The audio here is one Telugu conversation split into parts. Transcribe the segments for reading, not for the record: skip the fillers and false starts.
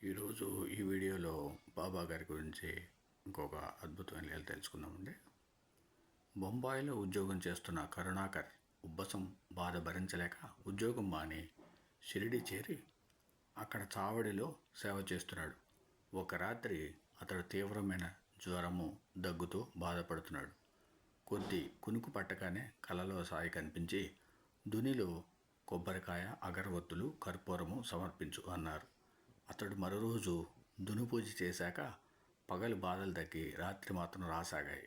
ఈరోజు ఈ వీడియోలో బాబా గారి గురించి ఇంకొక అద్భుతమైన లీల తెలుసుకుందామండి. బొంబాయిలో ఉద్యోగం చేస్తున్న కరుణాకర్ ఉబ్బసం బాధ భరించలేక ఉద్యోగం మాని షిరిడి చేరి అక్కడ చావడిలో సేవ చేస్తున్నాడు. ఒక రాత్రి అతడు తీవ్రమైన జ్వరము దగ్గుతో బాధపడుతున్నాడు. కొద్ది కునుకు పట్టగానే కలలో సాయి కనిపించి దునిలో కొబ్బరికాయ, అగరవత్తులు, కర్పూరము సమర్పించు అన్నారు. అతడు మరో రోజు దునుపూజ చేశాక పగలు బాధలు తగ్గి రాత్రి మాత్రం రాసాగాయి.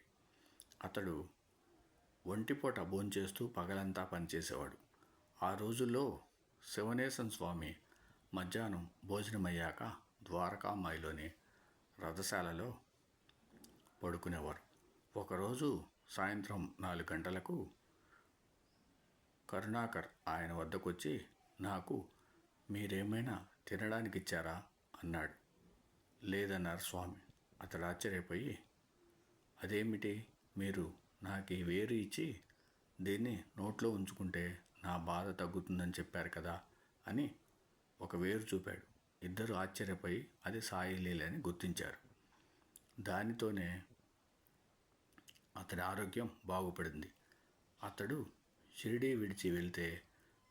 అతడు ఒంటిపూట భోంచేస్తూ పగలంతా పనిచేసేవాడు. ఆ రోజుల్లో శివనేశం స్వామి మధ్యాహ్నం భోజనమయ్యాక ద్వారకామాయిలోని రథశాలలో పడుకునేవారు. ఒకరోజు సాయంత్రం 4 గంటలకు కరుణాకర్ ఆయన వద్దకొచ్చి, నాకు మీరేమైనా తినడానికి ఇచ్చారా అన్నాడు. లేదన్నారు స్వామి. అతడు ఆశ్చర్యపోయి, అదేమిటి, మీరు నాకు ఈ వేరు ఇచ్చి దీన్ని నోట్లో ఉంచుకుంటే నా బాధ తగ్గుతుందని చెప్పారు కదా అని ఒక వేరు చూపాడు. ఇద్దరు ఆశ్చర్యపోయి అది సాయి లీల అని గుర్తించారు. దానితోనే అతడి ఆరోగ్యం బాగుపడింది. అతడు షిరిడీ విడిచి వెళ్తే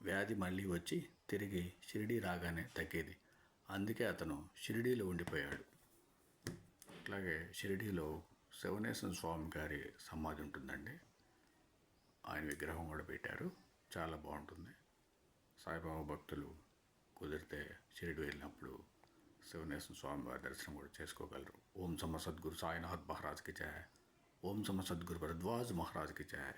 వ్యాధి మళ్ళీ వచ్చి తిరిగి షిరిడీ రాగానే తగ్గేది. అందుకే అతను షిరిడీలో ఉండిపోయాడు. అట్లాగే షిరిడీలో శివనేశం స్వామి గారి సమాధి ఉంటుందండి. ఆయన విగ్రహం కూడా పెట్టారు. చాలా బాగుంటుంది. సాయిబాబా భక్తులు కుదిరితే షిరిడి వెళ్ళినప్పుడు శివనేశం స్వామి వారి దర్శనం కూడా చేసుకోగలరు. ఓం సమ సద్గురు సాయినాథ్ మహారాజ్కి జయ. ఓం సమ సద్గురు భరద్వాజ్ మహారాజ్కి జయ.